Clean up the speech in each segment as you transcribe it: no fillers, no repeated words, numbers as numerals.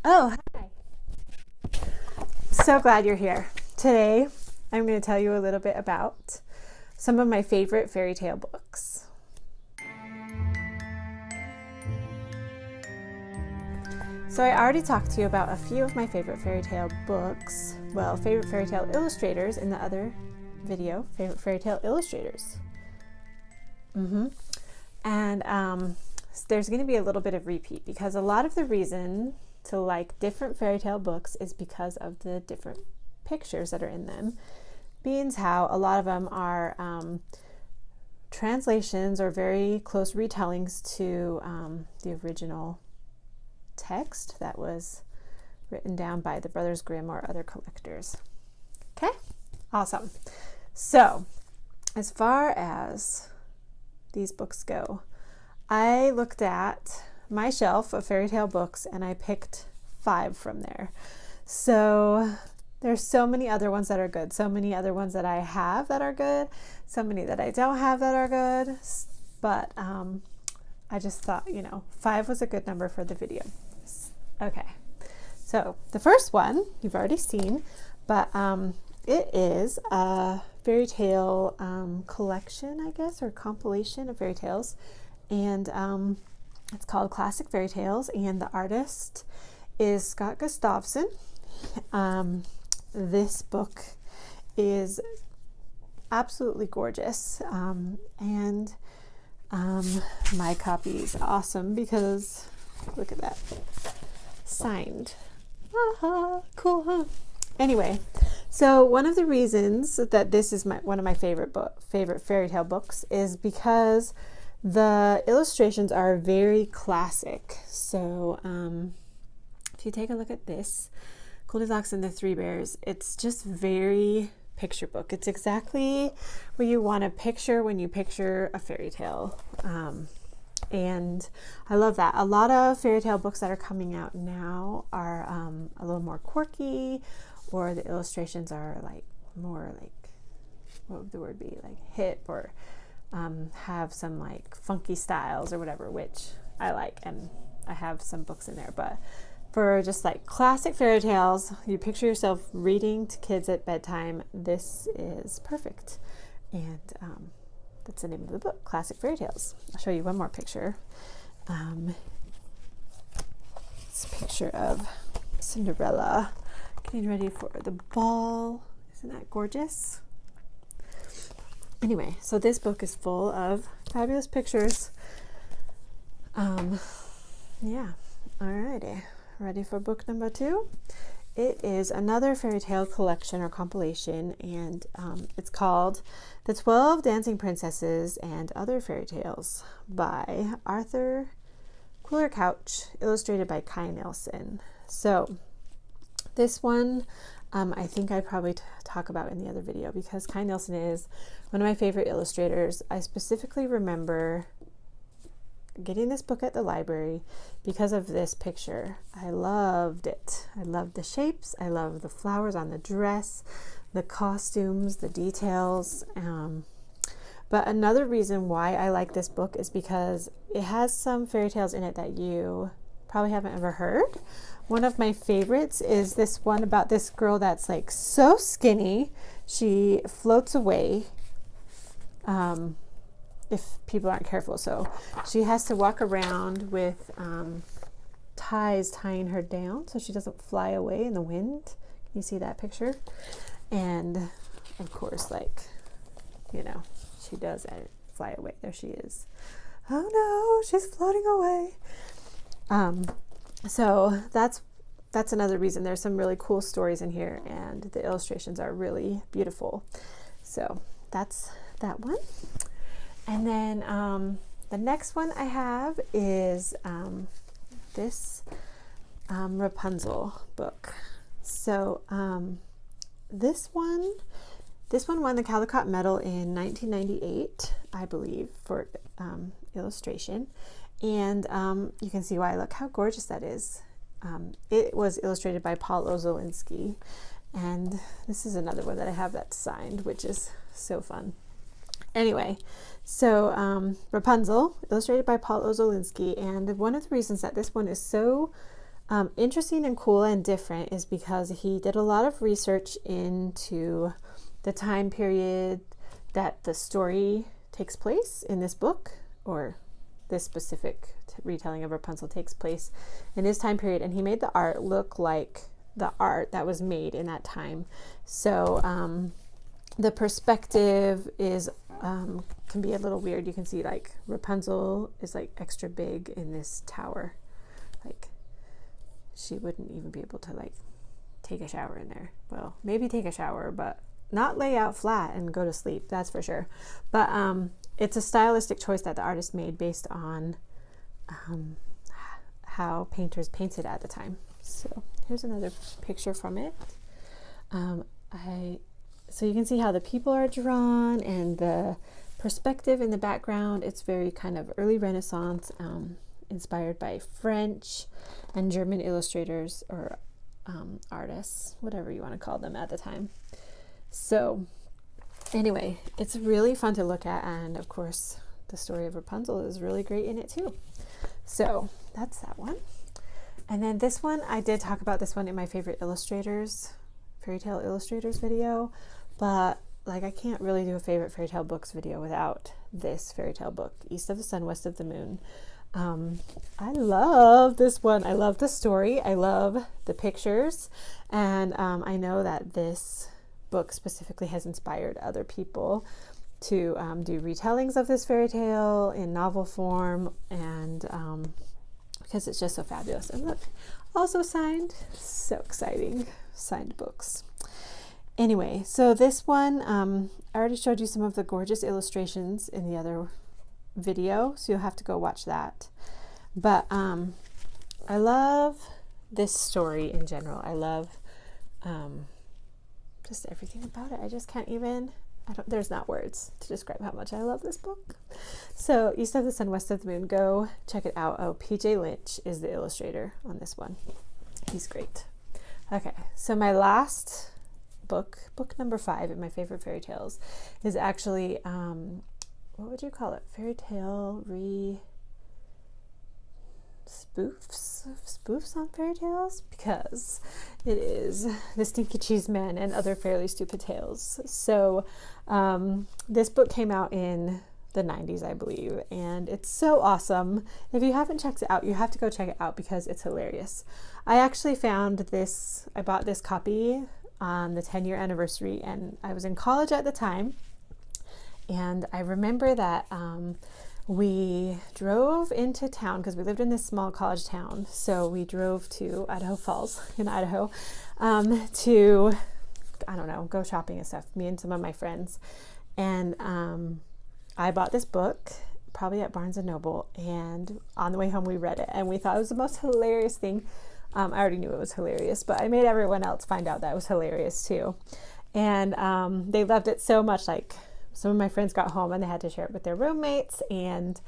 Oh, hi. So glad you're here. Today, I'm going to tell you a little bit about some of my favorite fairy tale books. So I already talked to you about a few of my favorite fairy tale books. Well, favorite fairy tale illustrators in the other video, favorite fairy tale illustrators. And there's going to be a little bit of repeat because a lot of the reason to like different fairy tale books is because of the different pictures that are in them. Being how a lot of them are translations or very close retellings to the original text that was written down by the Brothers Grimm or other collectors. Okay, awesome. So as far as these books go, I looked at my shelf of fairy tale books and I picked 5 from there. So there's so many other ones that are good, so many other ones that I have that are good, so many that I don't have that are good, but I just thought, 5 was a good number for the video. Okay, so the first one you've already seen, but it is a fairy tale collection, I guess, or compilation of fairy tales, and it's called Classic Fairy Tales, and the artist is Scott Gustafson. This book is absolutely gorgeous, and my copy is awesome because look at that, signed. Cool, huh? Anyway, so one of the reasons that this is one of my favorite fairy tale books is because the illustrations are very classic. So if you take a look at this, Goldilocks and the Three Bears, it's just very picture book. It's exactly what you want to picture when you picture a fairy tale. And I love that. A lot of fairy tale books that are coming out now are a little more quirky, or the illustrations are like more like, what would the word be, like hip, or have some like funky styles or whatever, which I like, and I have some books in there. But for just like classic fairy tales, you picture yourself reading to kids at bedtime, this is perfect. And that's the name of the book, Classic Fairy Tales. I'll show you one more picture. It's a picture of Cinderella getting ready for the ball. Isn't that gorgeous? Anyway, so this book is full of fabulous pictures. Yeah, alrighty. Ready for book number 2? It is another fairy tale collection or compilation, and it's called The 12 Dancing Princesses and Other Fairy Tales by Arthur Quiller Couch, illustrated by Kai Nelson. So this one I think I probably talk about in the other video because Kai Nelson is one of my favorite illustrators. I specifically remember getting this book at the library because of this picture. I loved it. I loved the shapes. I loved the flowers on the dress, the costumes, the details. But another reason why I like this book is because it has some fairy tales in it that you probably haven't ever heard. One of my favorites is this one about this girl that's like so skinny she floats away if people aren't careful. So she has to walk around with ties tying her down so she doesn't fly away in the wind. Can you see that picture? And of course, like, she does fly away. There she is. Oh no, she's floating away. So that's another reason. There's some really cool stories in here, and the illustrations are really beautiful. So that's that one. And then the next one I have is this Rapunzel book. So this one won the Caldecott Medal in 1998, I believe, for illustration. And you can see why. Look how gorgeous that is. It was illustrated by Paul Ozolinski. And this is another one that I have that's signed, which is so fun. Anyway, so Rapunzel, illustrated by Paul Ozolinski. And one of the reasons that this one is so interesting and cool and different is because he did a lot of research into the time period that the story takes place in this book, or this specific retelling of Rapunzel takes place in his time period, and he made the art look like the art that was made in that time. So the perspective is can be a little weird. You can see like Rapunzel is like extra big in this tower, like she wouldn't even be able to like take a shower in there. Well, maybe take a shower, but not lay out flat and go to sleep, that's for sure. But it's a stylistic choice that the artist made based on how painters painted at the time. So here's another picture from it. So you can see how the people are drawn and the perspective in the background. It's very kind of early Renaissance, inspired by French and German illustrators or artists, whatever you want to call them at the time. So anyway, it's really fun to look at, and of course the story of Rapunzel is really great in it too. So that's that one. And then this one, I did talk about this one in my favorite illustrators, fairy tale illustrators video, but like I can't really do a favorite fairy tale books video without this fairy tale book, East of the Sun, West of the Moon. I love this one. I love the story. I love the pictures. And I know that this book specifically has inspired other people to do retellings of this fairy tale in novel form, and because it's just so fabulous. And look, also signed. So exciting. Signed books. Anyway, so this one, I already showed you some of the gorgeous illustrations in the other video, so you'll have to go watch that. But I love this story in general. I love just everything about it. I just can't even, there's not words to describe how much I love this book. So East of the Sun, West of the Moon, go check it out. Oh, PJ Lynch is the illustrator on this one. He's great. Okay, so my last book number 5 in my favorite fairy tales, is actually what would you call it? Fairy tale spoofs on fairy tales, because it is The Stinky Cheese Men and Other Fairly Stupid Tales. So this book came out in the 90s, I believe, and it's so awesome. If you haven't checked it out, you have to go check it out because it's hilarious. I actually found this, I bought this copy on the 10-year anniversary, and I was in college at the time, and I remember that we drove into town because we lived in this small college town. So we drove to Idaho Falls in Idaho to, I don't know, go shopping and stuff, me and some of my friends. And I bought this book probably at Barnes & Noble, and on the way home we read it, and we thought it was the most hilarious thing. I already knew it was hilarious, but I made everyone else find out that it was hilarious too. And they loved it so much, like some of my friends got home and they had to share it with their roommates, and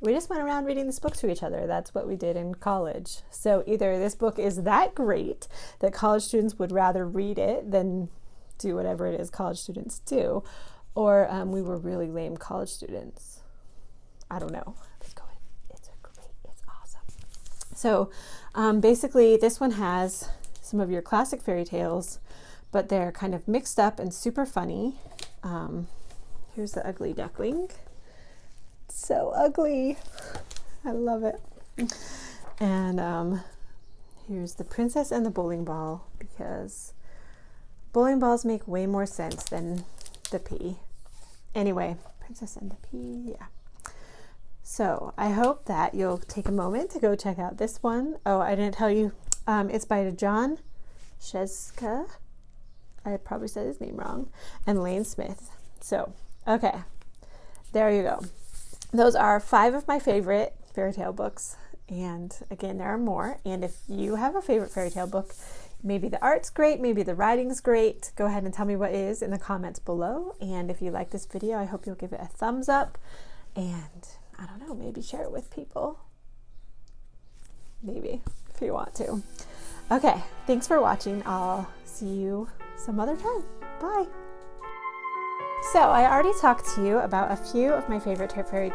we just went around reading this book to each other. That's what we did in college. So either this book is that great that college students would rather read it than do whatever it is college students do, or we were really lame college students. I don't know. It's awesome. So basically this one has some of your classic fairy tales, but they're kind of mixed up and super funny. Here's the ugly duckling. It's so ugly. I love it. And here's the princess and the bowling ball, because bowling balls make way more sense than the pea. Anyway, princess and the pea, yeah. So I hope that you'll take a moment to go check out this one. Oh, I didn't tell you. It's by John Sheska. I probably said his name wrong. And Lane Smith. So, okay. There you go. Those are 5 of my favorite fairy tale books. And again, there are more. And if you have a favorite fairy tale book, maybe the art's great, maybe the writing's great, go ahead and tell me what is in the comments below. And if you like this video, I hope you'll give it a thumbs up. And I don't know, maybe share it with people. Maybe, if you want to. Okay, thanks for watching. I'll see you some other time. Bye. So I already talked to you about a few of my favorite fairy